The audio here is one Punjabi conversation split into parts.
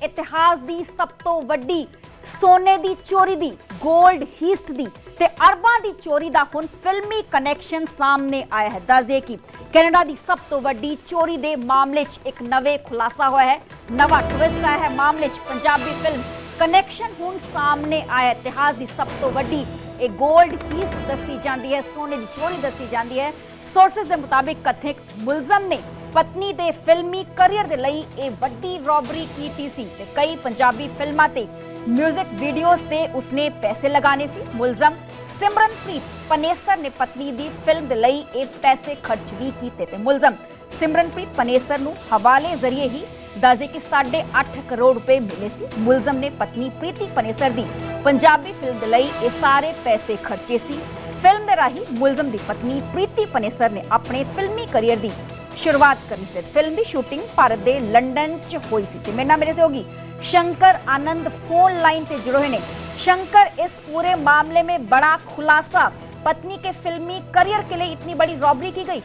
इतिहास की सब तो वड्डी सोने की चोरी दी गोल्ड हीस्ट दी ते अरबां दी चोरी दा हुण फिल्मी कनैक्शन सामने आया है। दस दे कि कनाडा की सब तो वड्डी चोरी के मामले च एक नवे खुलासा हुआ है, नवा ट्विस्ट आया है मामले च। पंजाबी फिल्म कनैक्शन हुण सामने आया। इतिहास की सब तो वड्डी एक गोल्ड हीस्ट दसी जाती है, सोने की चोरी दसी जाती है। सोर्सेस के मुताबिक कथित मुलजम ने पत्नी के फिल्मी करियर के लिए एक वड्डी रॉबरी की सी ते कई पंजाबी फिल्मां ते म्यूजिक वीडियोस ते उसने पैसे लगाने सी। मुलजम सिमरनप्रीत पनेसर ने पत्नी की फिल्म के लिए एक पैसे खर्च भी किए थे। मुलजम सिमरनप्रीत पनेसर नूं हवाले जरिए ही दस कि 8.5 करोड़ रुपए मिले सी। मुलजम ने पत्नी प्रीति पनेसर की पंजाबी फिल्म के लिए ये सारे पैसे खर्चे सी। फिल्म के राही मुलजम की पत्नी प्रीति पनेसर ने अपने फिल्मी करियर की शुरुआत करी थी। फिल्म की शूटिंग भारत के लंडन च हुई सी। मेरे से होगी शंकर आनंद फोन लाइन से जुड़े हुए ने। शंकर, इस पूरे मामले में बड़ा खुलासा, पत्नी के फिल्मी करियर के लिए इतनी बड़ी रॉबरी की गई।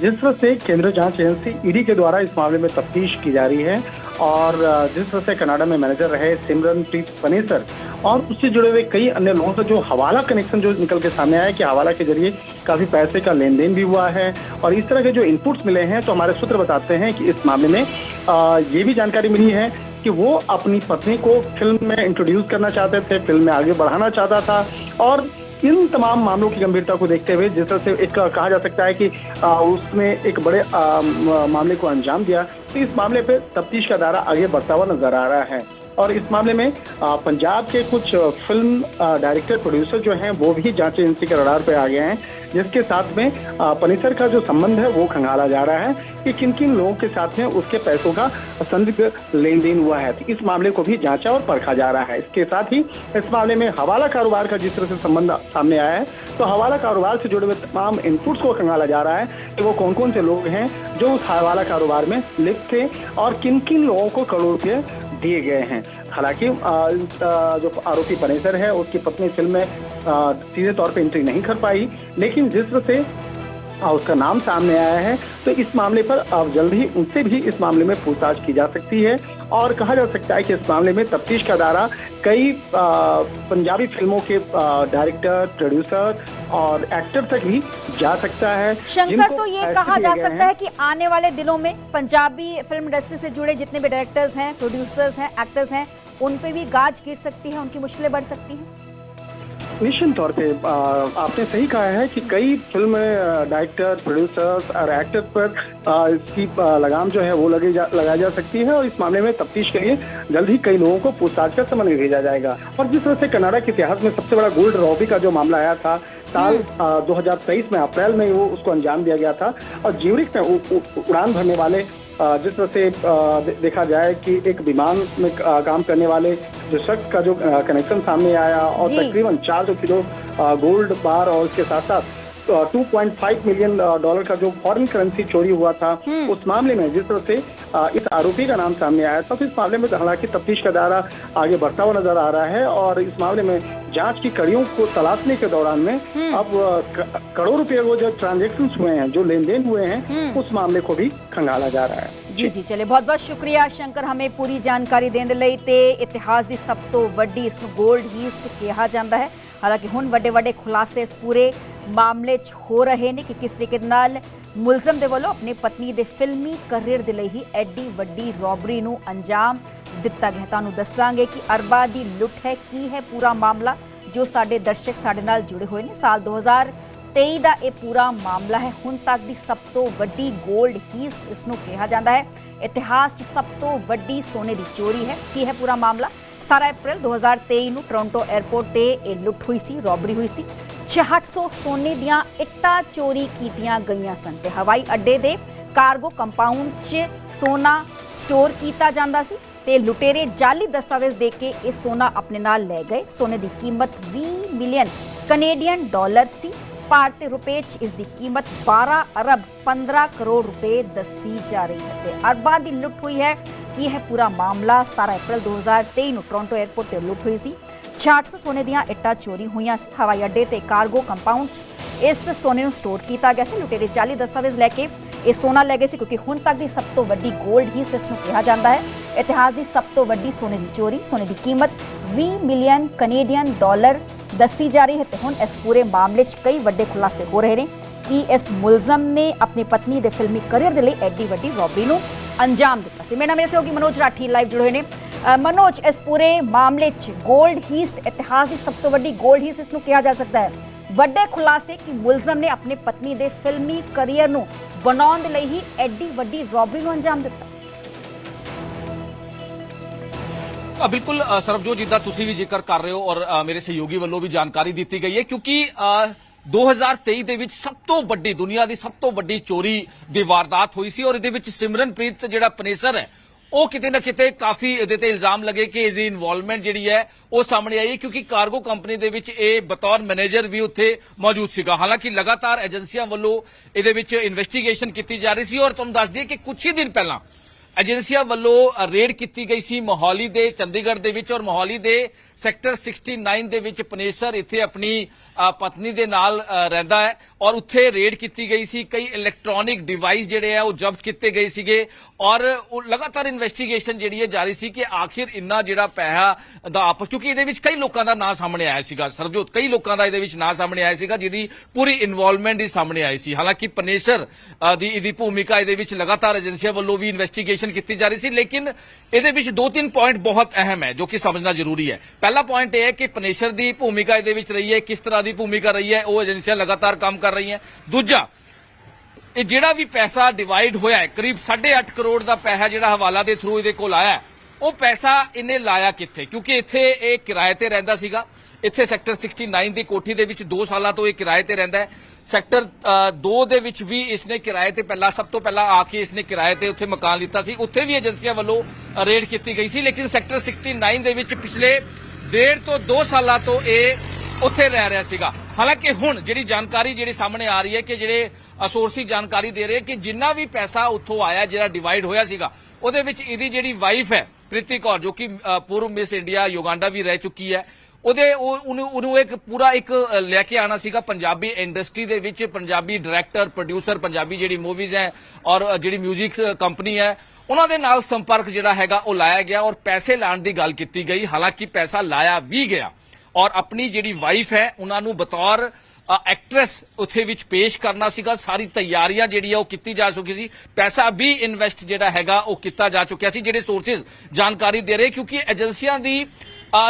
जिस तरह से केंद्रीय जांच एजेंसी ईडी के द्वारा इस मामले में तफ्तीश की जा रही है और जिस तरह से कनाडा में मैनेजर रहे सिमरनप्रीत पनेसर और उससे जुड़े हुए कई अन्य लोगों से जो हवाला कनेक्शन जो निकल के सामने आया कि हवाला के जरिए काफी पैसे का लेन देन भी हुआ है और इस तरह के जो इनपुट्स मिले हैं, तो हमारे सूत्र बताते हैं कि इस मामले में ये भी जानकारी मिली है कि वो अपनी पत्नी को फिल्म में इंट्रोड्यूस करना चाहते थे, फिल्म में आगे बढ़ाना चाहता था। और इन तमाम मामलों की गंभीरता को देखते हुए जिस तरह से एक कहा जा सकता है कि उसने एक बड़े मामले को अंजाम दिया, तो इस मामले पे तफ्तीश का दायरा आगे बढ़ता हुआ नजर आ रहा है। और इस मामले में पंजाब के कुछ फिल्म डायरेक्टर प्रोड्यूसर जो हैं वो भी जांच एजेंसी के रडार पे आ गए हैं, जिसके साथ में पनेसर का जो संबंध है वो खंगाला जा रहा है कि किन किन लोगों के साथ में उसके पैसों का संदिग्ध लेन देन हुआ है। तो इस मामले को भी जांचा और परखा जा रहा है। इसके साथ ही इस मामले में हवाला कारोबार का जिस तरह से संबंध सामने आया है, तो हवाला कारोबार से जुड़े हुए तमाम इनपुट्स को खंगाला जा रहा है कि वो कौन कौन से लोग हैं जो उस हवाला कारोबार में लिप्त थे और किन किन लोगों को करोड़ रुपये दिए गए हैं। हालांकि जो आरोपी पनेसर है उसकी पत्नी फिल्म में सीधे तौर पे एंट्री नहीं कर पाई, लेकिन जिस तरह से उसका नाम सामने आया है तो इस मामले पर अब जल्द ही उनसे भी इस मामले में पूछताछ की जा सकती है। और कहा जा सकता है कि इस मामले में तफ्तीश का दायरा कई पंजाबी फिल्मों के डायरेक्टर, प्रोड्यूसर और एक्टर तक भी जा सकता है। शंकर, तो ये कहा जा सकता है कि आने वाले दिनों में पंजाबी फिल्म इंडस्ट्री से जुड़े जितने भी डायरेक्टर्स हैं, प्रोड्यूसर्स हैं, एक्टर्स हैं, उन पे भी गाज गिर सकती है, उनकी मुश्किलें बढ़ सकती हैं। निश्चित तौर पे आपने सही कहा है कि कई फिल्म डायरेक्टर, प्रोड्यूसर्स और एक्टर्स पर इसकी लगाम जो है वो लगाई जा सकती है और इस मामले में तफ्तीश के लिए जल्द ही कई लोगों को पूछताछ का समन भेजा जाएगा। और जिस तरह से कनाडा के इतिहास में सबसे बड़ा गोल्ड रॉबरी का जो मामला आया था साल 2023 में अप्रैल में वो उसको अंजाम दिया गया था और ज्यूरिख में उड़ान भरने वाले जिस तरह से देखा जाए कि एक विमान में काम करने वाले जो शख्स का जो कनेक्शन सामने आया और तकरीबन 400 किलो गोल्ड बार और उसके साथ साथ 2.5 मिलियन डॉलर का जो फॉरेन करेंसी चोरी हुआ था, उस मामले में जिस तरह से इस आरोपी का नाम सामने आया था, तो इस मामले में हालांकि तफ्तीश का दायरा आगे बढ़ता हुआ नजर आ रहा है और इस मामले में जांच की कड़ियों को तलाशने के दौरान में अब करोड़ रुपए वो जो ट्रांजेक्शन हुए हैं, जो लेन देन हुए हैं, उस मामले को भी खंगाला जा रहा है। जी जी, चले बहुत बहुत शुक्रिया शंकर हमें पूरी जानकारी देने लई ते इतिहास की सब तो वड्डी इसनूं गोल्ड हीस्ट कहा जाता है। हालांकि हुण वड्डे वड्डे खुलासे इस पूरे मामले च हो रहे ने कि किस तरीके नाल मुलजम दे वल्लों अपनी पत्नी दे फिल्मी करियर दे लई ही एडी वड्डी रॉबरी नूं अंजाम दिता गया। तुहानूं दस्सांगे कि अरबा दी लुट है की है पूरा मामला, जो साडे दर्शक साडे नाल जुड़े हुए ने। साल 2023 दा ये पूरा मामला है, हुण तक दी सब तो वड्डी गोल्ड हीस्ट इसनूं कहा जाता है। इतिहास च सब तो वड्डी सोने दी चोरी है की है पूरा मामला। 17 अप्रैल 2023 नूं टोरंटो एयरपोर्ट ते ये लुट हुई सी, रॉबरी हुई सी। 600 सोने दियां इट्टां चोरी कीतियां गईयां सन ते हवाई अड्डे दे कार्गो कंपाउंड च सोना स्टोर कीता जांदा सी ते लुटेरे जाली दस्तावेज दे के ये सोना अपने नाल ले गए। सोने की कीमत 20 मिलियन कनेडियन डॉलर सी। भारतीय रुपए च इसकी कीमत 12 अरब 15 करोड़ रुपए दसी जा रही है। अरबां दी लुट हुई है की है पूरा मामला। 17 अप्रैल 2023 नूं टोरंटो एयरपोर्ट ते लुट हुई सी। 600 सोने दियां इट्टां चोरी हुईयां सी। हवाई अड्डे ते कार्गो कंपाउंड इस सोने नूं स्टोर किया गया सी। लुटेरे जाली दस्तावेज लैके ਇਹ ਸੋਨਾ ਲੈ ਗਏ ਸੀ, ਕਿਉਂਕਿ ਹੁਣ ਤੱਕ ਦੀ ਸਭ ਤੋਂ ਵੱਡੀ ਗੋਲਡ ਹੀਸਟ ਇਸ ਨੂੰ ਕਿਹਾ ਜਾਂਦਾ ਹੈ। ਇਤਿਹਾਸ ਦੀ ਸਭ ਤੋਂ ਵੱਡੀ ਸੋਨੇ ਦੀ ਚੋਰੀ, ਸੋਨੇ ਦੀ ਕੀਮਤ 20 ਮਿਲੀਅਨ ਕੈਨੇਡੀਅਨ ਡਾਲਰ ਦੱਸੀ ਜਾ ਰਹੀ ਹੈ ਤੇ ਹੁਣ ਇਸ ਪੂਰੇ ਮਾਮਲੇ 'ਚ ਕਈ ਵੱਡੇ ਖੁਲਾਸੇ ਹੋ ਰਹੇ ਨੇ ਕਿ ਇਸ ਮੁਲਜ਼ਮ ਨੇ ਆਪਣੀ ਪਤਨੀ ਦੇ ਫਿਲਮੀ ਕਰੀਅਰ ਦੇ ਲਈ ਐਡੀ ਵੱਡੀ ਰੌਬਰੀ ਨੂੰ ਅੰਜਾਮ ਦਿੱਤਾ ਸੀ। ਮੇਰੇ ਨਾਲ ਮੇਰੇ ਸਹਿਯੋਗੀ ਮਨੋਜ ਰਾਠੀ ਲਾਈਵ ਜੁੜੇ ਹੋਏ ਨੇ। ਮਨੋਜ, ਇਸ ਪੂਰੇ ਮਾਮਲੇ 'ਚ ਗੋਲਡ ਹੀਸਟ, ਇਤਿਹਾਸ ਦੀ ਸਭ ਤੋਂ ਵੱਡੀ ਗੋਲਡ ਹੀਸਟ ਇਸ ਨੂੰ ਕਿਹਾ ਜਾ ਸਕਦਾ ਹੈ, ਵੱਡੇ ਖੁਲਾਸੇ ਕਿ ਮੁਲਜ਼ਮ ਨੇ ਆਪਣੀ ਪਤਨੀ ਦੇ ਫਿਲਮੀ ਕਰੀਅਰ ਨੂੰ ਬਣਾਉਣ ਦੇ ਲਈ ਹੀ ਐਡੀ ਵੱਡੀ ਰੌਬਰੀ ਨੂੰ ਅੰਜਾਮ ਦਿੱਤਾ। बिल्कुल सरबजोत, जिद्दां तुसीं भी जिक्र कर रहे हो और मेरे सहयोगी वालों भी जानकारी दी गई है, क्योंकि 2023 ਦੇ ਵਿੱਚ ਸਭ ਤੋਂ ਵੱਡੀ, ਦੁਨੀਆ ਦੀ ਸਭ ਤੋਂ ਵੱਡੀ ਚੋਰੀ ਦੀ ਵਾਰਦਾਤ ਹੋਈ ਸੀ ਔਰ ਇਹਦੇ ਵਿੱਚ ਸਿਮਰਨਪ੍ਰੀਤ ਜਿਹੜਾ ਪਨੇਸਰ ਹੈ ਉਹ ਕਿਤੇ ਨਾ ਕਿਤੇ ਕਾਫੀ ਇਹਦੇ ਤੇ ਇਲਜ਼ਾਮ ਲੱਗੇ ਕਿ ਇਹਦੀ ਇਨਵੋਲਵਮੈਂਟ ਜਿਹੜੀ ਹੈ ਉਹ ਸਾਹਮਣੇ ਆਈ, ਕਿਉਂਕਿ ਕਾਰਗੋ ਕੰਪਨੀ ਦੇ ਵਿੱਚ ਇਹ ਬਤੌਰ ਮੈਨੇਜਰ ਵੀ ਉੱਥੇ ਮੌਜੂਦ ਸੀਗਾ। ਹਾਲਾਂਕਿ ਲਗਾਤਾਰ ਏਜੰਸੀਆਂ ਵੱਲੋਂ ਇਹਦੇ ਵਿੱਚ ਇਨਵੈਸਟੀਗੇਸ਼ਨ ਕੀਤੀ ਜਾ ਰਹੀ ਸੀ ਔਰ ਤੁਹਾਨੂੰ ਦੱਸ ਦਈਏ ਕਿ ਕੁਝ ਹੀ ਦਿਨ ਪਹਿਲਾਂ ਏਜੰਸੀਆਂ ਵੱਲੋਂ ਰੇਡ ਕੀਤੀ ਗਈ ਸੀ ਮੋਹਾਲੀ ਦੇ, ਚੰਡੀਗੜ੍ਹ ਦੇ ਵਿੱਚ, ਔਰ ਮੋਹਾਲੀ ਦੇ ਸੈਕਟਰ 69 ਦੇ ਵਿੱਚ ਪਨੇਸਰ ਇੱਥੇ ਆਪਣੀ ਪਤਨੀ ਦੇ ਨਾਲ ਰਹਿੰਦਾ ਹੈ ਔਰ ਉੱਥੇ ਰੇਡ ਕੀਤੀ ਗਈ ਸੀ। ਕਈ ਇਲੈਕਟ੍ਰੋਨਿਕ ਡਿਵਾਈਸ ਜਿਹੜੇ ਆ ਉਹ ਜ਼ਬਤ ਕੀਤੇ ਗਏ ਸੀਗੇ ਔਰ ਲਗਾਤਾਰ ਇਨਵੈਸਟੀਗੇਸ਼ਨ ਜਿਹੜੀ ਹੈ ਜਾਰੀ ਸੀ ਕਿ ਆਖਿਰ ਇੰਨਾ ਜਿਹੜਾ ਪੈਸਾ ਦਾ ਆਪਸ, ਕਿਉਂਕਿ ਇਹਦੇ ਵਿੱਚ ਕਈ ਲੋਕਾਂ ਦਾ ਨਾਂ ਸਾਹਮਣੇ ਆਇਆ ਸੀਗਾ ਸਰਬਜੋਤ, ਕਈ ਲੋਕਾਂ ਦਾ ਇਹਦੇ ਵਿੱਚ ਨਾਂ ਸਾਹਮਣੇ ਆਇਆ ਸੀਗਾ ਜਿਹਦੀ ਪੂਰੀ ਇਨਵੋਲਵਮੈਂਟ ਹੀ ਸਾਹਮਣੇ ਆਈ ਸੀ। ਹਾਲਾਂਕਿ ਪਨੇਸਰ ਦੀ ਇਹਦੀ ਭੂਮਿਕਾ ਇਹਦੇ ਵਿੱਚ ਲਗਾਤਾਰ ਏਜੰਸੀਆਂ ਵੱਲੋਂ ਵੀ ਇਨਵੈਸਟੀਗੇਸ਼ਨ ਕੀਤੀ ਜਾ ਰਹੀ ਸੀ, ਲੇਕਿਨ ਇਹਦੇ ਵਿੱਚ 2-3 ਪੁਆਇੰਟ ਬਹੁਤ ਅਹਿਮ ਹੈ ਜੋ ਕਿ ਸਮਝਣਾ ਜ਼ਰੂਰੀ ਹੈ। ਪਹਿਲਾ ਪੁਆਇੰਟ ਇਹ ਹੈ ਕਿ ਪਨੇਸਰ ਦੀ ਭੂਮਿਕਾ ਇਹਦੇ ਵਿੱਚ ਰਹੀ ਹੈ, ਕਿਸ ਤਰ੍ਹਾਂ ਦੀ ਭੂਮਿਕਾ ਰਹੀ ਹੈ, ਉਹ ਏਜੰਸੀਆਂ ਲਗਾਤਾਰ ਕੰਮ ਕਰ ਰਹੀਆਂ। ਦੂਜਾ, ਇਹ ਜਿਹੜਾ ਵੀ ਪੈਸਾ ਡਿਵਾਈਡ ਹੋਇਆ ਹੈ, ਕਰੀਬ 8.5 ਕਰੋੜ ਦਾ ਪੈਸਾ ਜਿਹੜਾ ਹਵਾਲਾ ਦੇ ਥਰੂ ਇਹਦੇ ਕੋਲ ਆਇਆ, ਉਹ ਪੈਸਾ ਇਹਨੇ ਲਾਇਆ ਕਿੱਥੇ, ਕਿਉਂਕਿ ਇੱਥੇ ਇਹ ਕਿਰਾਏ ਤੇ ਰਹਿੰਦਾ ਸੀਗਾ। ਇੱਥੇ ਸੈਕਟਰ 69 ਦੀ ਕੋਠੀ ਦੇ ਵਿੱਚ 2 ਸਾਲਾਂ ਤੋਂ ਇਹ ਕਿਰਾਏ ਤੇ ਰਹਿੰਦਾ ਹੈ। ਸੈਕਟਰ 2 ਦੇ ਵਿੱਚ ਵੀ ਇਸਨੇ ਕਿਰਾਏ ਤੇ ਸਭ ਤੋਂ ਪਹਿਲਾਂ ਆ ਕੇ ਇਸਨੇ ਕਿਰਾਏ ਤੇ ਉੱਥੇ ਮਕਾਨ ਲਿੱਤਾ ਸੀ, ਉੱਥੇ ਵੀ ਏਜੰਸੀਆਂ ਵੱਲੋਂ ਰੇਡ ਕੀਤੀ ਗਈ ਸੀ, ਲੇਕਿਨ ਸੈਕਟਰ 69 ਦੇ ਵਿੱਚ ਪਿਛਲੇ 1.5 ਤੋਂ 2 ਸਾਲਾਂ ਤੋਂ ਇਹ ਉੱਥੇ ਰਹਿ ਰਿਹਾ ਸੀਗਾ। ਹਾਲਾਂਕਿ ਹੁਣ ਜਿਹੜੀ ਜਾਣਕਾਰੀ ਜਿਹੜੀ ਸਾਹਮਣੇ ਆ ਰਹੀ ਹੈ ਕਿ ਜਿਹੜੇ ਸੋਰਸੀ ਜਾਣਕਾਰੀ ਦੇ ਰਹੇ ਕਿ ਜਿੰਨਾ ਵੀ ਪੈਸਾ ਉੱਥੋਂ ਆਇਆ, ਜਿਹੜਾ ਡਿਵਾਈਡ ਹੋਇਆ ਸੀਗਾ, ਉਹਦੇ ਵਿੱਚ ਇਹਦੀ ਜਿਹੜੀ ਵਾਈਫ ਹੈ ਪ੍ਰੀਤੀ ਕੌਰ, ਜੋ ਕਿ ਪੂਰਵ ਮਿਸ ਇੰਡੀਆ ਯੁਗਾਂਡਾ ਵੀ ਰਹਿ ਚੁੱਕੀ ਹੈ, ਉਹਨੂੰ ਇੱਕ ਪੂਰਾ ਲੈ ਕੇ ਆਣਾ ਸੀਗਾ ਪੰਜਾਬੀ ਇੰਡਸਟਰੀ ਦੇ ਵਿੱਚ। ਪੰਜਾਬੀ ਡਾਇਰੈਕਟਰ, ਪ੍ਰੋਡਿਊਸਰ, ਪੰਜਾਬੀ ਜਿਹੜੀ ਮੂਵੀਜ਼ ਹੈ ਔਰ ਜਿਹੜੀ ਮਿਊਜ਼ਿਕ ਕੰਪਨੀ ਹੈ, ਉਹਨਾਂ ਦੇ ਨਾਲ ਸੰਪਰਕ ਜਿਹੜਾ ਹੈਗਾ ਉਹ ਲਾਇਆ ਗਿਆ ਔਰ ਪੈਸੇ ਲਾਣ ਦੀ ਗੱਲ ਕੀਤੀ ਗਈ। ਹਾਲਾਂਕਿ ਪੈਸਾ ਲਾਇਆ ਵੀ ਗਿਆ ਔਰ ਆਪਣੀ ਜਿਹੜੀ ਵਾਈਫ ਹੈ ਉਹਨਾਂ ਨੂੰ ਬਤੌਰ ਐਕਟਰੈਸ ਉੱਥੇ ਵਿੱਚ ਪੇਸ਼ ਕਰਨਾ ਸੀਗਾ। ਸਾਰੀ ਤਿਆਰੀਆਂ ਜਿਹੜੀ ਆ ਉਹ ਕੀਤੀ ਜਾ ਚੁੱਕੀ ਸੀ, ਪੈਸਾ ਵੀ ਇਨਵੈਸਟ ਜਿਹੜਾ ਹੈਗਾ ਉਹ ਕੀਤਾ ਜਾ ਚੁੱਕਿਆ ਸੀ। ਜਿਹੜੇ ਸੋਰਸਿਸ ਜਾਣਕਾਰੀ ਦੇ ਰਹੇ, ਕਿਉਂਕਿ ਏਜੰਸੀਆਂ ਦੀ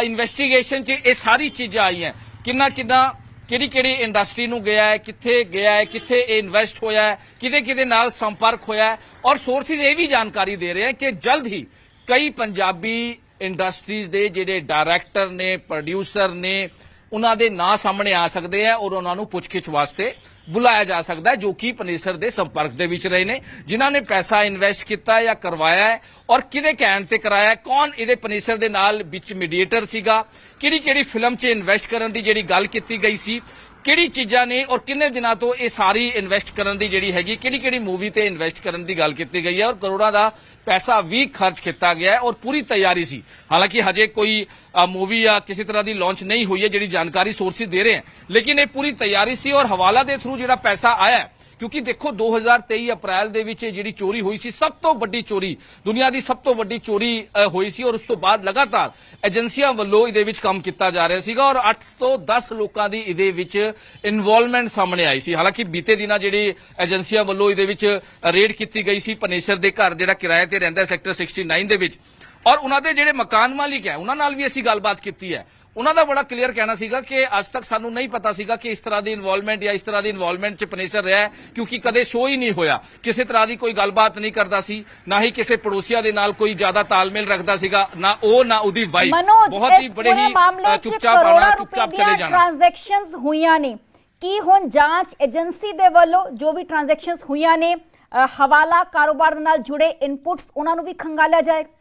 ਇਨਵੈਸਟੀਗੇਸ਼ਨ 'ਚ ਇਹ ਸਾਰੀ ਚੀਜ਼ਾਂ ਆਈਆਂ, ਕਿਹੜੀ ਇੰਡਸਟਰੀ ਨੂੰ ਗਿਆ ਹੈ, ਕਿੱਥੇ ਇਹ ਇਨਵੈਸਟ ਹੋਇਆ ਹੈ, ਕਿਹਦੇ ਨਾਲ ਸੰਪਰਕ ਹੋਇਆ ਹੈ। ਔਰ ਸੋਰਸਿਸ ਇਹ ਵੀ ਜਾਣਕਾਰੀ ਦੇ ਰਹੇ ਕਿ ਜਲਦ ਹੀ ਕਈ ਪੰਜਾਬੀ ਇੰਡਸਟਰੀਜ਼ ਦੇ ਜਿਹੜੇ ਡਾਇਰੈਕਟਰ ਨੇ, ਪ੍ਰੋਡਿਊਸਰ ਨੇ, ਉਹਨਾਂ ਦੇ ਨਾਂ ਸਾਹਮਣੇ ਆ ਸਕਦੇ ਆ ਔਰ ਉਹਨਾਂ ਨੂੰ ਪੁੱਛਗਿੱਛ ਵਾਸਤੇ ਬੁਲਾਇਆ ਜਾ ਸਕਦਾ ਹੈ, ਜੋ ਕਿ ਪਨੇਸਰ ਦੇ ਸੰਪਰਕ ਦੇ ਵਿੱਚ ਰਹੇ ਨੇ, ਜਿਨ੍ਹਾਂ ਨੇ ਪੈਸਾ ਇਨਵੈਸਟ ਕੀਤਾ ਜਾਂ ਕਰਵਾਇਆ ਹੈ ਔਰ ਕਿਹਦੇ ਕਹਿਣ ਤੇ ਕਰਾਇਆ ਹੈ, ਕੌਣ ਇਹਦੇ ਪਨੇਸਰ ਦੇ ਨਾਲ ਵਿੱਚ ਮੀਡੀਏਟਰ ਸੀਗਾ, ਕਿਹੜੀ ਫਿਲਮ 'ਚ ਇਨਵੈਸਟ ਕਰਨ ਦੀ ਜਿਹੜੀ ਗੱਲ ਕੀਤੀ ਗਈ ਸੀ, ਕਿਹੜੀ ਚੀਜ਼ਾਂ ਨੇ ਔਰ ਕਿੰਨੇ ਦਿਨਾਂ ਤੋਂ ਇਹ ਸਾਰੀ ਇਨਵੈਸਟ ਕਰਨ ਦੀ ਜਿਹੜੀ ਹੈਗੀ, ਕਿਹੜੀ ਮੂਵੀ ਤੇ ਇਨਵੈਸਟ ਕਰਨ ਦੀ ਗੱਲ ਕੀਤੀ ਗਈ ਹੈ ਔਰ ਕਰੋੜਾਂ ਦਾ ਪੈਸਾ ਵੀ ਖਰਚ ਕੀਤਾ ਗਿਆ ਹੈ ਔਰ ਪੂਰੀ ਤਿਆਰੀ ਸੀ। ਹਾਲਾਂਕਿ ਹਜੇ ਕੋਈ मूवी या किसी तरह की लॉन्च नहीं हुई है, जी जानकारी सोर्सिस दे रहे हैं, लेकिन ये पूरी तैयारी सी और हवाला के थ्रू जो पैसा आया, क्योंकि देखो 2023 अप्रैल दे विच जी चोरी हुई सी, सब तो वड्डी चोरी, दुनिया की सब तो वड्डी चोरी हुई सी और उस तो बाद लगातार एजेंसियां वल्लों इहदे विच काम किया जा रहा सीगा और 8 तो 10 लोगों की इहदे विच इन्वॉल्वमेंट सामने आई सी। हालांकि बीते दिनां जिहड़ी एजेंसियां वल्लों इहदे विच रेड की गई सी पनेसर दे घर जिहड़ा किराए ते रहिंदा सैक्टर 69 दे विच और उन्हां दे जिहड़े मकान मालिक है उन्हां नाल भी असीं गलबात कीती है। उन्हां दा बड़ा क्लीयर कहना सीगा कि अज तक सानू नहीं पता सीगा कि इस तरह की इन्वॉल्वमेंट या इस तरह की इन्वॉल्वमेंट च पनेसर रहा है, क्योंकि कदे शो ही नहीं होया, किसी तरह की कोई गलबात नहीं करता सी, ना ही किसी पड़ोसिया दे नाल कोई ज्यादा तालमेल रखता सीगा, ना ओ ना उदी वाइफ, बहुत ही बड़े ही चुपचाप आना चुपचाप चले जाना। ट्रांजैक्शंस हुईयां ने कि हुण जांच एजेंसी दे वल्लों जो भी ट्रांजैक्शंस हुईयां ने हवाला कारोबार दे नाल जुड़े इनपुट्स उन्हां नूं भी खंगालिया जाए।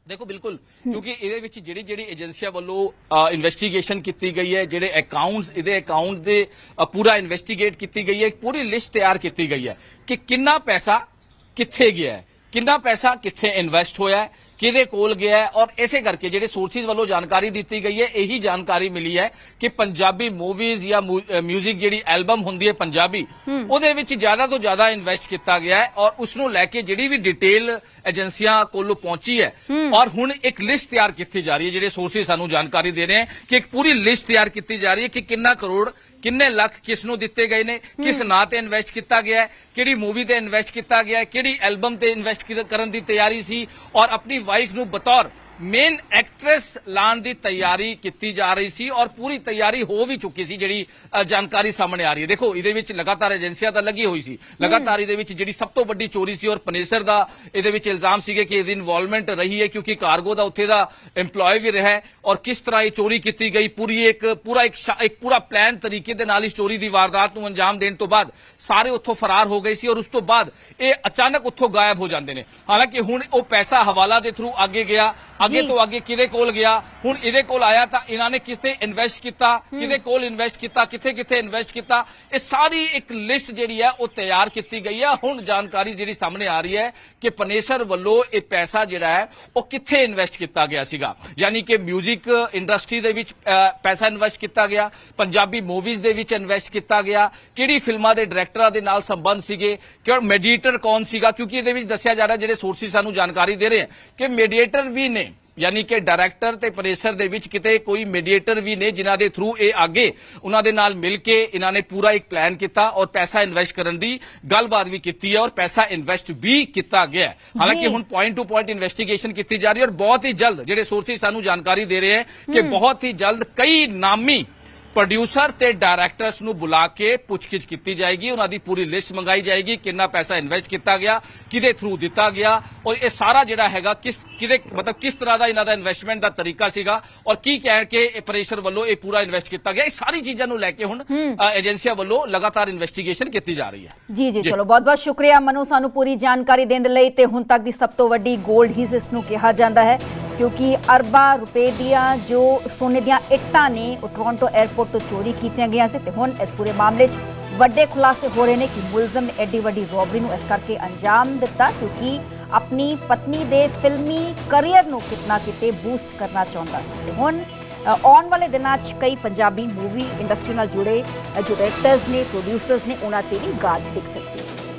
देखो बिल्कुल, क्योंकि इहदे विच जिहड़ी एजेंसियां वल्लों इन्वेस्टिगेशन की गई है, जिहड़े अकाउंट्स इहदे अकाउंट दे पूरा इन्वेस्टिगेट की गई है, एक पूरी लिस्ट तैयार की गई है कि कितना पैसा कित्थे गया है, ਕਿੰਨਾ ਪੈਸਾ ਕਿੱਥੇ ਇਨਵੈਸਟ ਹੋਇਆ ਹੈ, ਕਿਹਦੇ ਕੋਲ ਗਿਆ ਹੈ, ਔਰ ਇਸੇ ਕਰਕੇ ਜਿਹੜੇ ਸੋਰਸਿਸ ਵੱਲੋਂ ਜਾਣਕਾਰੀ ਦਿੱਤੀ ਗਈ ਹੈ ਇਹੀ ਜਾਣਕਾਰੀ ਮਿਲੀ ਹੈ ਕਿ ਪੰਜਾਬੀ ਮੂਵੀਜ਼ ਜਾਂ ਮਿਊਜ਼ਿਕ ਜਿਹੜੀ ਐਲਬਮ ਹੁੰਦੀ ਹੈ ਪੰਜਾਬੀ ਉਹਦੇ ਵਿੱਚ ਜ਼ਿਆਦਾ ਤੋਂ ਜ਼ਿਆਦਾ ਇਨਵੈਸਟ ਕੀਤਾ ਗਿਆ ਹੈ ਔਰ ਉਸ ਨੂੰ ਲੈ ਕੇ ਜਿਹੜੀ ਵੀ ਡਿਟੇਲ ਏਜੰਸੀਆਂ ਕੋਲੋਂ ਪਹੁੰਚੀ ਹੈ ਔਰ ਹੁਣ ਇੱਕ ਲਿਸਟ ਤਿਆਰ ਕੀਤੀ ਜਾ ਰਹੀ ਹੈ। ਜਿਹੜੇ ਸੋਰਸਿਸ ਸਾਨੂੰ ਜਾਣਕਾਰੀ ਦੇ ਰਹੇ ਹਨ ਕਿ ਇੱਕ ਪੂਰੀ ਲਿਸਟ ਤਿਆਰ ਕੀਤੀ ਜਾ ਰਹੀ ਹੈ ਕਿ ਕਿੰਨਾ ਕਰੋੜ ਕਿੰਨੇ ਲੱਖ ਕਿਸ ਨੂੰ ਦਿੱਤੇ ਗਏ ਨੇ, ਕਿਸ ਨਾਂ ਤੇ ਇਨਵੈਸਟ ਕੀਤਾ ਗਿਆ ਹੈ, ਕਿਹੜੀ ਮੂਵੀ ਤੇ ਇਨਵੈਸਟ ਕੀਤਾ ਗਿਆ ਹੈ, ਕਿਹੜੀ ਐਲਬਮ ਤੇ ਇਨਵੈਸਟ ਕਰਨ ਦੀ ਤਿਆਰੀ ਸੀ ਔਰ ਆਪਣੀ ਵਾਈਫ ਨੂੰ ਬਤੌਰ ਮੇਨ ਐਕਟ੍ਰੈਸ ਲਾਣ ਦੀ ਤਿਆਰੀ ਕੀਤੀ ਜਾ ਰਹੀ ਸੀ ਔਰ ਪੂਰੀ ਤਿਆਰੀ ਹੋ ਵੀ ਚੁੱਕੀ ਸੀ। ਜਿਹੜੀ ਜਾਣਕਾਰੀ ਸਾਹਮਣੇ ਆ ਰਹੀ ਹੈ, ਦੇਖੋ ਇਹਦੇ ਵਿੱਚ ਲਗਾਤਾਰ ਏਜੰਸੀਆਂ ਤਾਂ ਲੱਗੀ ਹੋਈ ਸੀ, ਲਗਾਤਾਰ ਇਹਦੇ ਵਿੱਚ ਜਿਹੜੀ ਸਭ ਤੋਂ ਵੱਡੀ ਚੋਰੀ ਸੀ ਔਰ ਪਨੇਸਰ ਦਾ ਇਹਦੇ ਵਿੱਚ ਇਲਜ਼ਾਮ ਸੀਗੇ ਕਿ ਇਹਦੀ ਇਨਵੋਲਵਮੈਂਟ ਰਹੀ ਹੈ ਕਿਉਂਕਿ ਕਾਰਗੋ ਦਾ ਉੱਥੇ ਦਾ EMPLOYE ਵੀ ਰਿਹਾ ਹੈ ਔਰ ਕਿਸ ਤਰ੍ਹਾਂ ਇਹ ਚੋਰੀ ਕੀਤੀ ਗਈ ਇੱਕ ਪੂਰਾ ਪਲਾਨ ਤਰੀਕੇ ਦੇ ਨਾਲ ਇਸ ਚੋਰੀ ਦੀ ਵਾਰਦਾਤ ਨੂੰ ਅੰਜਾਮ ਦੇਣ ਤੋਂ ਬਾਅਦ ਸਾਰੇ ਉੱਥੋਂ ਫਰਾਰ ਹੋ ਗਏ ਸੀ ਔਰ ਉਸ ਤੋਂ ਬਾਅਦ ਇਹ ਅਚਾਨਕ ਉੱਥੋਂ ਗਾਇਬ ਹੋ ਜਾਂਦੇ ਨੇ। ਹਾਲਾਂਕਿ ਹੁਣ ਉਹ ਪੈਸਾ ਹਵਾਲਾ ਦੇ ਥਰੂ ਅੱਗੇ ਗਿਆ, ਅੱਗੇ ਤੋਂ ਅੱਗੇ ਕਿਹਦੇ ਕੋਲ ਗਿਆ, ਹੁਣ ਇਹਦੇ ਕੋਲ ਆਇਆ ਤਾਂ ਇਹਨਾਂ ਨੇ ਕਿਸ ਤੇ ਇਨਵੈਸਟ ਕੀਤਾ, ਕਿਹਦੇ ਕੋਲ ਇਨਵੈਸਟ ਕੀਤਾ, ਕਿੱਥੇ ਇਨਵੈਸਟ ਕੀਤਾ, ਇਹ ਸਾਰੀ ਇੱਕ ਲਿਸਟ ਜਿਹੜੀ ਹੈ ਉਹ ਤਿਆਰ ਕੀਤੀ ਗਈ ਹੈ। ਹੁਣ ਜਾਣਕਾਰੀ ਜਿਹੜੀ ਸਾਹਮਣੇ ਆ ਰਹੀ ਹੈ ਕਿ ਪਨੇਸਰ ਵੱਲੋਂ ਇਹ ਪੈਸਾ ਜਿਹੜਾ ਹੈ ਉਹ ਕਿੱਥੇ ਇਨਵੈਸਟ ਕੀਤਾ ਗਿਆ ਸੀਗਾ, ਯਾਨੀ ਕਿ ਮਿਊਜ਼ਿਕ ਇੰਡਸਟਰੀ ਦੇ ਵਿੱਚ ਪੈਸਾ ਇਨਵੈਸਟ ਕੀਤਾ ਗਿਆ, ਪੰਜਾਬੀ ਮੂਵੀਜ਼ ਦੇ ਵਿੱਚ ਇਨਵੈਸਟ ਕੀਤਾ ਗਿਆ, ਕਿਹੜੀ ਫਿਲਮਾਂ ਦੇ ਡਾਇਰੈਕਟਰਾਂ ਦੇ ਨਾਲ ਸੰਬੰਧ ਸੀਗੇ, ਕਿ ਮੈਡੀਏਟਰ ਕੌਣ ਸੀਗਾ, ਕਿਉਂਕਿ ਇਹਦੇ ਵਿੱਚ ਦੱਸਿਆ ਜਾ ਰਿਹਾ ਜਿਹੜੇ ਸੋਰਸਿਸ ਸਾਨੂੰ ਜਾਣਕਾਰੀ ਦੇ ਰਹੇ ਹਨ ਕਿ ਮੈਡੀਏਟਰ ਵੀ ਨੇ, ਯਾਨੀ ਕਿ ਡਾਇਰੈਕਟਰ ਤੇ ਪਨੇਸਰ ਦੇ ਵਿੱਚ ਕਿਤੇ ਕੋਈ ਮੀਡੀਏਟਰ ਵੀ ਨੇ ਜਿਨ੍ਹਾਂ ਦੇ ਥਰੂ ਇਹ ਅੱਗੇ ਉਹਨਾਂ ਦੇ ਨਾਲ ਮਿਲ ਕੇ ਇਹਨਾਂ ਨੇ ਪੂਰਾ ਇੱਕ ਪਲਾਨ ਕੀਤਾ ਔਰ ਪੈਸਾ ਇਨਵੈਸਟ ਕਰਨ ਦੀ ਗੱਲਬਾਤ ਵੀ ਕੀਤੀ ਹੈ ਔਰ ਪੈਸਾ ਇਨਵੈਸਟ ਵੀ ਕੀਤਾ ਗਿਆ। ਹਾਲਾਂਕਿ ਹੁਣ ਪੁਆਇੰਟ ਟੂ ਪੁਆਇੰਟ ਇਨਵੈਸਟੀਗੇਸ਼ਨ ਕੀਤੀ ਜਾ ਰਹੀ ਹੈ ਔਰ ਬਹੁਤ ਹੀ ਜਲਦ ਜਿਹੜੇ ਸੋਰਸਿਸ ਸਾਨੂੰ ਜਾਣਕਾਰੀ ਦੇ ਰਹੇ ਹਨ ਕਿ ਬਹੁਤ ਹੀ ਜਲਦ ਕਈ ਨਾਮੀ ਪ੍ਰੋਡਿਊਸਰ ਤੇ ਡਾਇਰੈਕਟਰਸ ਨੂੰ ਬੁਲਾ ਕੇ ਪੁੱਛਗਿੱਛ ਕੀਤੀ ਜਾਏਗੀ, ਉਹਨਾਂ ਦੀ ਪੂਰੀ ਲਿਸਟ ਮੰਗਾਈ ਜਾਏਗੀ, ਕਿੰਨਾ ਪੈਸਾ ਇਨਵੈਸਟ ਕੀਤਾ ਗਿਆ, ਕਿਹਦੇ ਥਰੂ ਦਿੱਤਾ ਗਿਆ ਔਰ ਇਹ ਸਾਰਾ ਜਿਹੜਾ ਹੈਗਾ ਕਿਸ ਤਰ੍ਹਾਂ ਦਾ ਇਹਨਾਂ ਦਾ ਇਨਵੈਸਟਮੈਂਟ ਦਾ ਤਰੀਕਾ ਸੀਗਾ ਔਰ ਕੀ ਕਹਿ ਕੇ ਇਹ ਪ੍ਰੈਸ਼ਰ ਵੱਲੋਂ ਇਹ ਪੂਰਾ ਇਨਵੈਸਟ ਕੀਤਾ ਗਿਆ। ਇਹ ਸਾਰੀ ਚੀਜ਼ਾਂ ਨੂੰ ਲੈ ਕੇ ਹੁਣ ਏਜੰਸੀਆਂ ਵੱਲੋਂ ਲਗਾਤਾਰ ਇਨਵੈਸਟੀਗੇਸ਼ਨ ਕੀਤੀ ਜਾ ਰਹੀ ਹੈ। ਜੀ ਚਲੋ ਬਹੁਤ ਬਹੁਤ ਸ਼ੁਕਰੀਆ ਮਨੂ ਸਾਨੂੰ ਪੂਰੀ ਜਾਣਕਾਰੀ ਦੇਣ ਦੇ ਲਈ। ਤੇ ਹੁਣ ਤੱਕ ਦੀ ਸਭ ਤੋਂ ਵੱਡੀ ਗੋਲਡ ਹੀਜ਼ ਇਸ ਨੂੰ ਕਿਹਾ ਜਾਂਦਾ ਹੈ ਕਿਉਂਕਿ ਅਰਬਾਂ ਰੁਪਏ ਦੀਆਂ ਜੋ ਸੋਨੇ ਦੀਆਂ ਇੱਟਾਂ ਨੇ ਉਹ ਟੋਰਾਂਟੋ 에ਅਰਪੋਰਟ ਤੋਂ ਚੋਰੀ ਕੀਤੀਆਂ ਗਈਆਂ ਸੀ ਤੇ ਹੁਣ ਇਸ ਪੂਰੇ ਮਾਮਲੇ 'ਚ ਵੱਡੇ ਖੁਲਾਸੇ ਹੋ ਰਹੇ ਨੇ ਕਿ ਮੁਲਜ਼ਮ ਨੇ ਐਡੀ ਵੱਡੀ ਰੋਬਰੀ ਨੂੰ ਇਸ ਕਰਕੇ ਅੰਜਾਮ ਦਿੱਤਾ ਕਿਉਂਕਿ ਆਪਣੀ ਪਤਨੀ ਦੇ ਫਿਲਮੀ ਕਰੀਅਰ ਨੂੰ ਕਿਤਨਾ ਕਿਤੇ ਬੂਸਟ ਕਰਨਾ ਚਾਹੁੰਦਾ ਸੀ। ਤੇ ਹੁਣ ਆਉਣ ਵਾਲੇ ਦਿਨਾਂ 'ਚ ਕਈ ਪੰਜਾਬੀ ਮੂਵੀ ਇੰਡਸਟਰੀ ਨਾਲ ਜੁੜੇ ਜੋ ਡਾਇਰੈਕਟਰਸ ਨੇ, ਪ੍ਰੋਡਿਊਸਰਸ ਨੇ, ਉਹਨਾਂ ਤੇ ਵੀ ਗਾਜ ਡਿੱਗ ਸਕਦੀ ਹੈ।